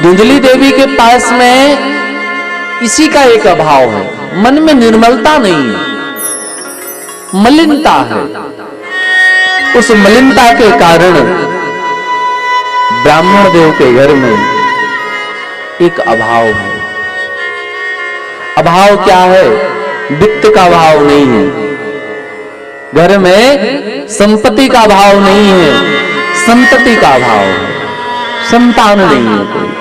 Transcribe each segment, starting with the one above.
धुंधली देवी के पास में इसी का एक अभाव है, मन में निर्मलता नहीं है, मलिनता है। उस मलिनता के कारण ब्राह्मण देव के घर में एक अभाव है। अभाव क्या है? वित्त का अभाव नहीं है, घर में संपत्ति का अभाव नहीं है, संतति का अभाव है, संतान नहीं है कोई।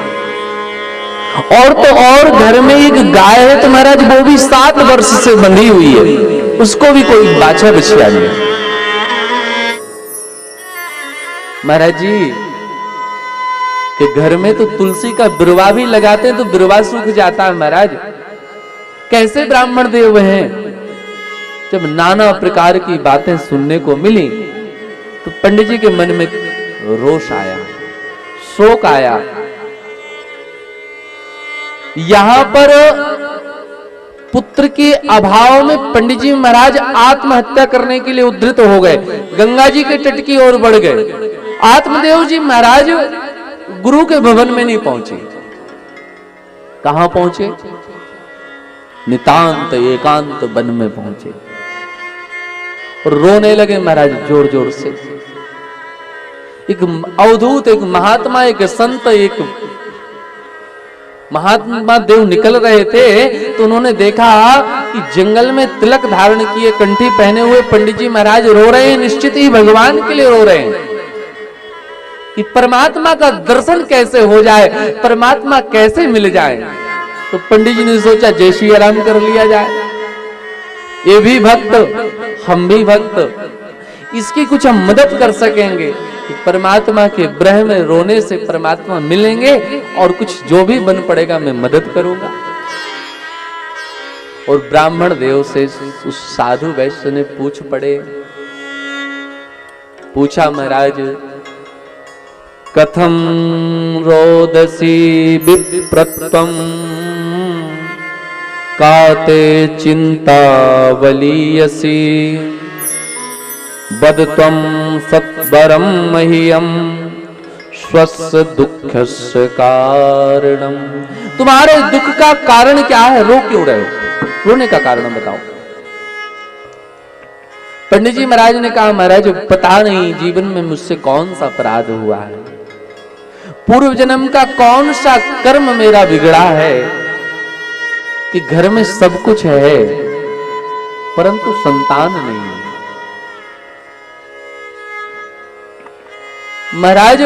और तो और घर में एक गाय है तो महाराज वो भी 7 वर्ष से बंधी हुई है, उसको भी कोई बाछा बछिया नहीं। महाराज जी के घर में तो तुलसी का बिरवा भी लगाते हैं तो बिरवा सूख जाता है। महाराज कैसे ब्राह्मण देव हैं? जब नाना प्रकार की बातें सुनने को मिली तो पंडित जी के मन में रोष आया, शोक आया। यहां पर पुत्र के अभाव में पंडित जी महाराज आत्महत्या करने के लिए उद्धृत हो गए, गंगा जी के तट की ओर बढ़ गए। आत्मदेव जी महाराज गुरु के भवन में नहीं पहुंचे। कहां पहुंचे? नितांत एकांत वन में पहुंचे और रोने लगे महाराज जोर जोर से। एक अवधूत, एक महात्मा, एक संत, एक महात्मा देव निकल रहे थे तो उन्होंने देखा कि जंगल में तिलक धारण किए, कंठी पहने हुए पंडित जी महाराज रो रहे हैं। निश्चित ही भगवान के लिए रो रहे हैं कि परमात्मा का दर्शन कैसे हो जाए, परमात्मा कैसे मिल जाए। तो पंडित जी ने सोचा जैसी आराम कर लिया जाए, ये भी भक्त हम भी भक्त, इसकी कुछ हम मदद कर सकेंगे कि परमात्मा के ब्रह में रोने से परमात्मा मिलेंगे और कुछ जो भी बन पड़ेगा मैं मदद करूंगा। और ब्राह्मण देव से उस साधु वैश्य ने पूछा महाराज कथम रोदसी विप्रत्वम काते चिंता वलीयसी बदत्वं सत्वरम मह्यम स्वस्य दुःखस्य कारणम। तुम्हारे दुख का कारण क्या है? रो क्यों रहे हो? रोने का कारण बताओ। पंडित जी महाराज ने कहा महाराज पता नहीं जीवन में मुझसे कौन सा अपराध हुआ है, पूर्व जन्म का कौन सा कर्म मेरा बिगड़ा है कि घर में सब कुछ है परंतु संतान नहीं है। महाराज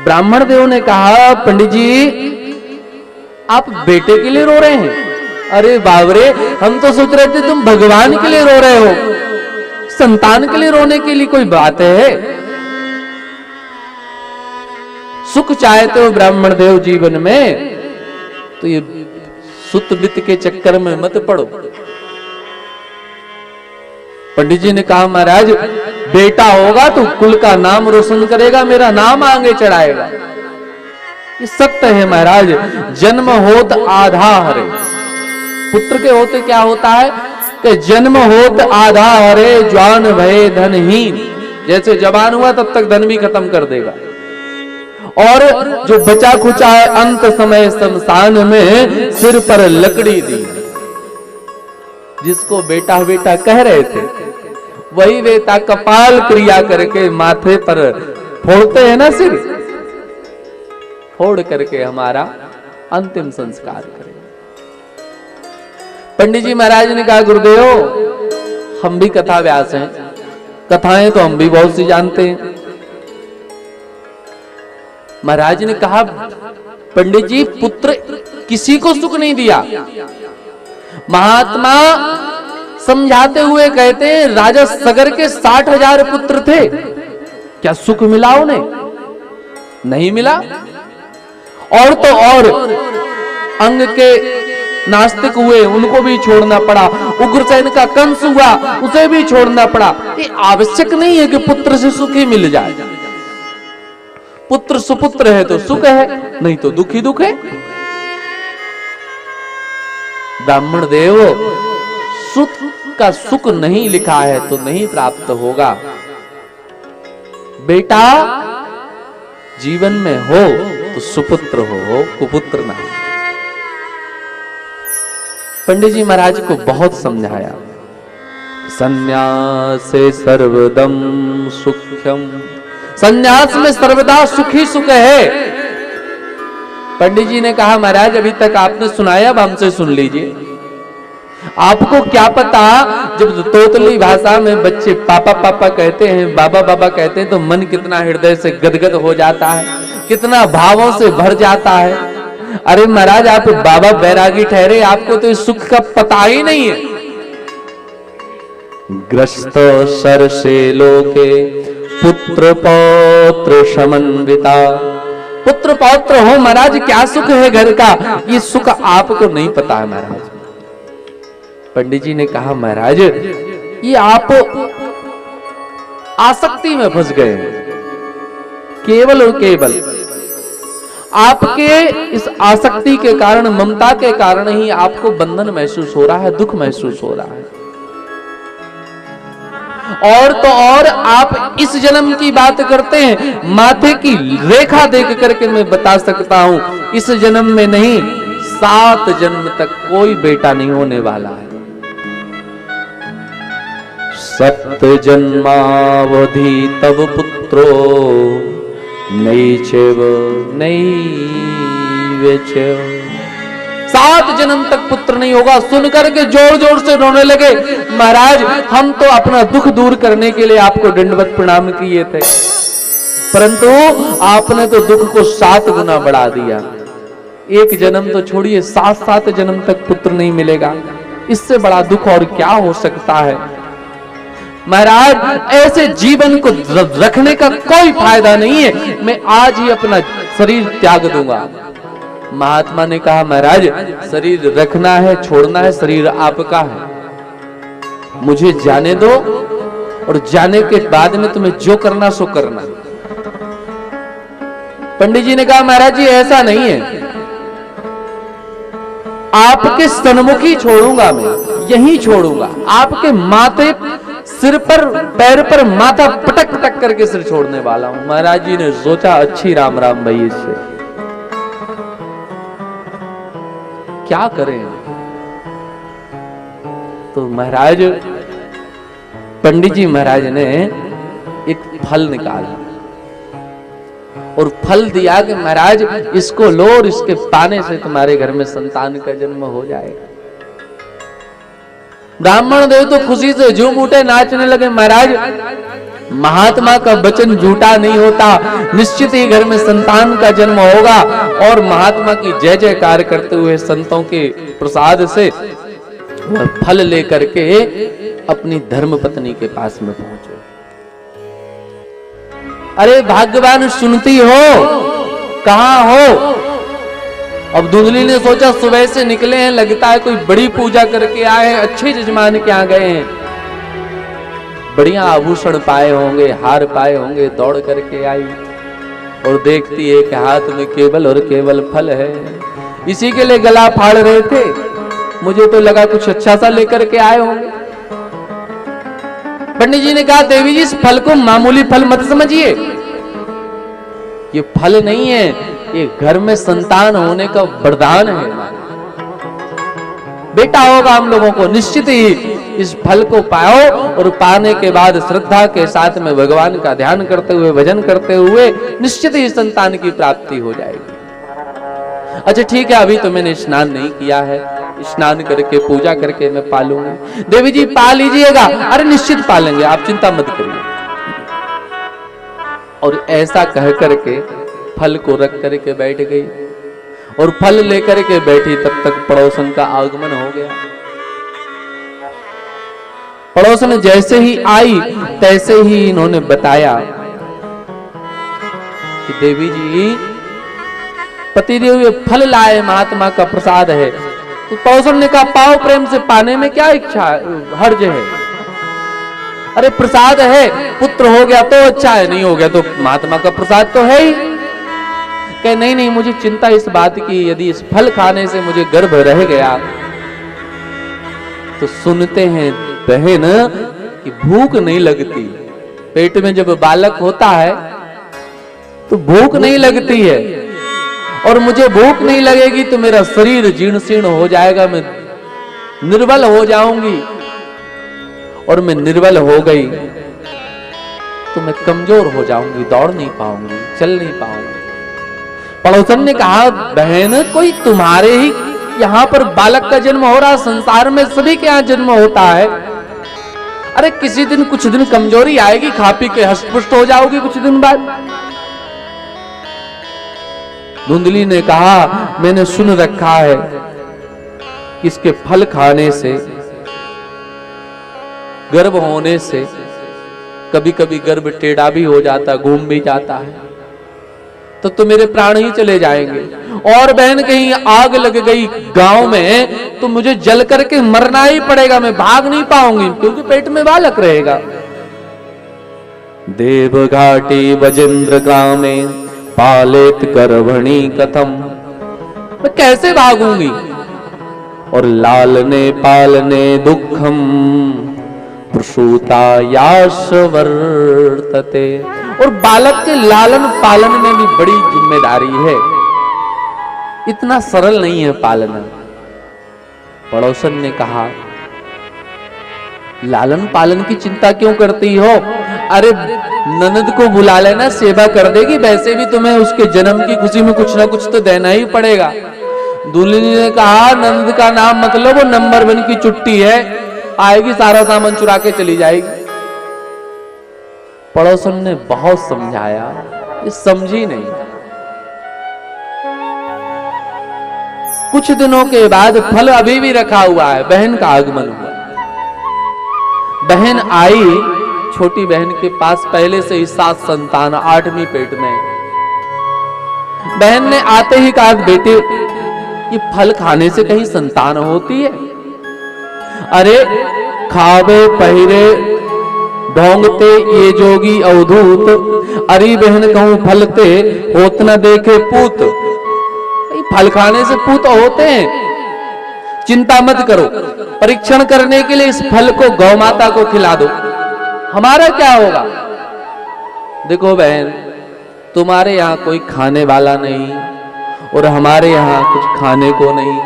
ब्राह्मण देव ने कहा पंडित जी आप बेटे के लिए रो रहे हैं? अरे बाबरे, हम तो सोच रहे थे तुम भगवान के लिए रो रहे हो, संतान के लिए रोने के लिए कोई बात है? सुख चाहते हो ब्राह्मण देव जीवन में तो ये सुत वित्त के चक्कर में मत पड़ो। पंडित जी ने कहा महाराज बेटा होगा तो कुल का नाम रोशन करेगा, मेरा नाम आगे चढ़ाएगा। ये सत्य है महाराज। जन्म होत आधा हरे, पुत्र के होते क्या होता है कि जन्म होत आधा हरे जवान भय धनहीन। जैसे जवान हुआ तब तक धन भी खत्म कर देगा और जो बचा खुचा है अंत समय शमशान में सिर पर लकड़ी दी। जिसको बेटा बेटा कह रहे थे वही बेटा कपाल क्रिया करके माथे पर फोड़ते हैं ना, सिर फोड़ करके हमारा अंतिम संस्कार करें। पंडित जी महाराज ने कहा गुरुदेव हम भी कथा व्यास हैं, कथाएं तो हम भी बहुत सी जानते हैं। महाराज ने कहा पंडित जी पुत्र किसी को सुख नहीं दिया। महात्मा समझाते हुए कहते हैं राजा सगर के 60,000 पुत्र थे, क्या सुख मिला उन्हें? नहीं मिला। और तो और अंग के नास्तिक हुए, उनको भी छोड़ना पड़ा। उग्रसेन का कंस हुआ, उसे भी छोड़ना पड़ा। ये आवश्यक नहीं है कि पुत्र से सुख ही मिल जाए। पुत्र सुपुत्र है तो सुख है, नहीं तो दुख ही दुख है। ब्राह्मण देव सुख का सुख नहीं लिखा है तो नहीं प्राप्त होगा। बेटा जीवन में हो तो सुपुत्र हो, कुपुत्र ना हो। पंडित जी महाराज को बहुत समझाया, संन्यासे सर्वदम सुख्यम, संन्यास में सर्वदा सुखी सुख है। पंडित जी ने कहा महाराज अभी तक आपने सुनाया, अब हमसे सुन लीजिए। आपको क्या पता, जब तोतली भाषा में बच्चे पापा पापा कहते हैं, बाबा बाबा कहते हैं, तो मन कितना हृदय से गदगद हो जाता है, कितना भावों से भर जाता है। अरे महाराज आप बाबा बैरागी ठहरे, आपको तो इस सुख का पता ही नहीं है। ग्रस्त सर से लोके पुत्र पौत्र समन्विता, पुत्र पौत्र हो महाराज, क्या सुख है घर का, ये सुख आपको नहीं पता है महाराज। पंडित जी ने कहा महाराज ये आप आसक्ति में फंस गए हैं, केवल और केवल आपके इस आसक्ति के कारण, ममता के कारण ही आपको बंधन महसूस हो रहा है, दुख महसूस हो रहा है। और तो और आप इस जन्म की बात करते हैं, माथे की रेखा देख करके मैं बता सकता हूं, इस जन्म में नहीं 7 जन्म तक कोई बेटा नहीं होने वाला है। 7 जन्मावधि तब पुत्रो नैचैव नैवेचैव, 7 जन्म तक पुत्र नहीं होगा। सुनकर के जोर जोर से रोने लगे, महाराज हम तो अपना दुख दूर करने के लिए आपको दंडवत प्रणाम किए थे, परंतु आपने तो दुख को 7 गुना बढ़ा दिया। 1 जन्म तो छोड़िए, 7 जन्म तक पुत्र नहीं मिलेगा, इससे बड़ा दुख और क्या हो सकता है। महाराज ऐसे जीवन को रखने का कोई फायदा नहीं है, मैं आज ही अपना शरीर त्याग दूंगा। महात्मा ने कहा महाराज शरीर रखना है छोड़ना है, शरीर आपका है, मुझे जाने दो, और जाने के बाद में तुम्हें जो करना सो करना। पंडित जी ने कहा महाराज जी ऐसा नहीं है, आपके सन्मुखी छोड़ूंगा, मैं यहीं छोड़ूंगा, आपके माथे सिर पर पैर पर माथा पटक पटक करके सिर छोड़ने वाला हूं। महाराज जी ने सोचा अच्छी राम राम भाई, इससे क्या करें। तो महाराज पंडित जी महाराज ने एक फल निकाला और फल दिया कि महाराज इसको लो और इसके पाने से तुम्हारे घर में संतान का जन्म हो जाएगा। ब्राह्मण देव तो खुशी से झूम उठे, नाचने लगे। महाराज महात्मा का वचन झूठा नहीं होता, निश्चित ही घर में संतान का जन्म होगा। और महात्मा की जय जयकार करते हुए संतों के प्रसाद से वह फल लेकर के अपनी धर्म पत्नी के पास में पहुंचे। अरे भाग्यवान सुनती हो, कहां हो? अब धुंधली ने सोचा सुबह से निकले हैं, लगता है कोई बड़ी पूजा करके आए हैं, अच्छे जजमान के यहाँ गए हैं, बढ़िया आभूषण पाए होंगे, हार पाए होंगे, दौड़ करके आई और देखती है कि हाथ में केवल और केवल फल है। इसी के लिए गला फाड़ रहे थे, मुझे तो लगा कुछ अच्छा सा लेकर के आए होंगे। पंडित जी ने कहा देवी जी इस फल को मामूली फल मत समझिए, ये फल नहीं है, ये घर में संतान होने का वरदान है। बेटा होगा हम लोगों को, निश्चित ही इस फल को पाओ और पाने के बाद श्रद्धा के साथ में भगवान का ध्यान करते हुए, भजन करते हुए निश्चित ही संतान की प्राप्ति हो जाएगी। अच्छा ठीक है, अभी तो मैंने स्नान नहीं किया है, स्नान करके पूजा करके मैं पालूंगी। देवी जी पा लीजिएगा। अरे निश्चित पालेंगे, आप चिंता मत करिए। और ऐसा कह करके फल को रख करके बैठ गई और फल लेकर के बैठी, तब तक पड़ोसन का आगमन हो गया। पड़ोसन जैसे ही आई तैसे ही इन्होंने बताया कि देवी जी पतिदेव ये फल लाए, महात्मा का प्रसाद है। तो पड़ोसन ने कहा पाओ प्रेम से, पाने में क्या इच्छा हर्ज है? अरे प्रसाद है, पुत्र हो गया तो अच्छा है, नहीं हो गया तो महात्मा का प्रसाद तो है ही। कहे नहीं नहीं, मुझे चिंता इस बात की, यदि इस फल खाने से मुझे गर्भ रह गया तो सुनते हैं बहन कि भूख नहीं लगती, पेट में जब बालक होता है तो भूख नहीं लगती है, और मुझे भूख नहीं लगेगी तो मेरा शरीर जीर्ण शीर्ण हो जाएगा, मैं निर्बल हो जाऊंगी, और मैं निर्बल हो गई तो मैं कमजोर हो जाऊंगी, दौड़ नहीं पाऊंगी, चल नहीं पाऊंगी। पड़ोसन ने कहा, बहन कोई तुम्हारे ही यहाँ पर बालक का जन्म हो रहा, संसार में सभी के यहाँ जन्म होता है। अरे किसी दिन कुछ दिन कमजोरी आएगी, खा पी के हष्टपुष्ट हो जाओगी कुछ दिन बाद। धुंधली ने कहा, मैंने सुन रखा है कि इसके फल खाने से, गर्भ होने से कभी कभी गर्भ टेढ़ा भी हो जाता, घूम भी जाता है, तो मेरे प्राण ही चले जाएंगे। और बहन कहीं आग लग गई गांव में तो मुझे जल करके मरना ही पड़ेगा, मैं भाग नहीं पाऊंगी क्योंकि पेट में बालक रहेगा। देवघाटी बजेंद्र ग्रामे पालेत गर्भणी कथम, मैं कैसे भागूंगी। और लालने पालने दुखम प्रसूता याश वर्तते, और बालक के लालन पालन में भी बड़ी जिम्मेदारी है, इतना सरल नहीं है पालना। पड़ोसन ने कहा, लालन पालन की चिंता क्यों करती हो, अरे ननद को बुला लेना, सेवा कर देगी, वैसे भी तुम्हें उसके जन्म की खुशी में कुछ ना कुछ तो देना ही पड़ेगा। दुल्हन ने कहा, ननद का नाम मतलब वो नंबर 1 की चुट्टी है, आएगी सारा सामान चुरा के चली जाएगी। पड़ोसन ने बहुत समझाया, ये समझी नहीं। कुछ दिनों के बाद फल अभी भी रखा हुआ है, बहन का आगमन हुआ। बहन आई, छोटी बहन के पास पहले से ही 7 संतान, 8वीं पेट में। बहन ने आते ही कहा, बेटे ये फल खाने से कहीं संतान होती है? अरे खावे पहिरे ढोंगते ये जोगी अवधूत, अरे बहन कहूं फलते होत न देखे पूत। फल खाने से पूत होते हैं, चिंता मत करो, परीक्षण करने के लिए इस फल को गौ माता को खिला दो, हमारा क्या होगा। देखो बहन, तुम्हारे यहाँ कोई खाने वाला नहीं और हमारे यहाँ कुछ खाने को नहीं।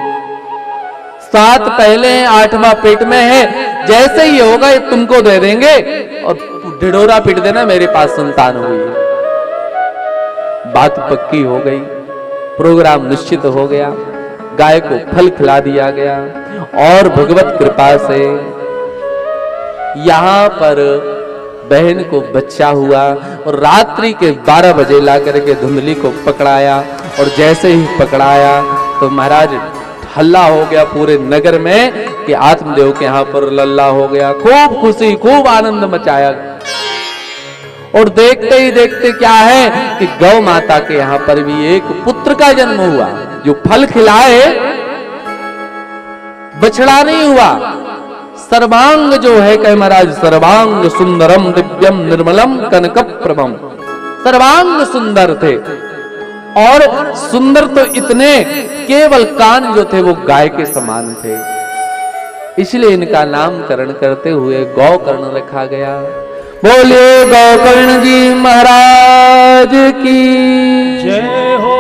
7 पहले हैं, 8वां पेट में है, जैसे ही होगा ये तुमको दे देंगे और ढिढोरा पीट देना, मेरे पास संतान हुई। बात पक्की हो गई, प्रोग्राम निश्चित हो गया, गाय को फल खिला दिया गया और भगवत कृपा से यहां पर बहन को बच्चा हुआ। और रात्रि के 12 बजे ला करके धुंधली को पकड़ाया, और जैसे ही पकड़ाया तो महाराज हल्ला हो गया पूरे नगर में कि आत्मदेव के यहाँ पर लल्ला हो गया। खूब खुशी, खूब आनंद मचाया। और देखते ही देखते क्या है कि गौ माता के यहाँ पर भी एक पुत्र का जन्म हुआ, जो फल खिलाए, बछड़ा नहीं हुआ। सर्वांग जो है कहे महाराज, सर्वांग सुंदरम दिव्यम निर्मलम कनक प्रभम, सर्वांग सुंदर थे। और सुंदर तो इतने, केवल कान जो थे वो गाय के समान थे, इसलिए इनका नामकरण करते हुए गौकर्ण रखा गया। बोलिए गौकर्ण जी महाराज की जय हो।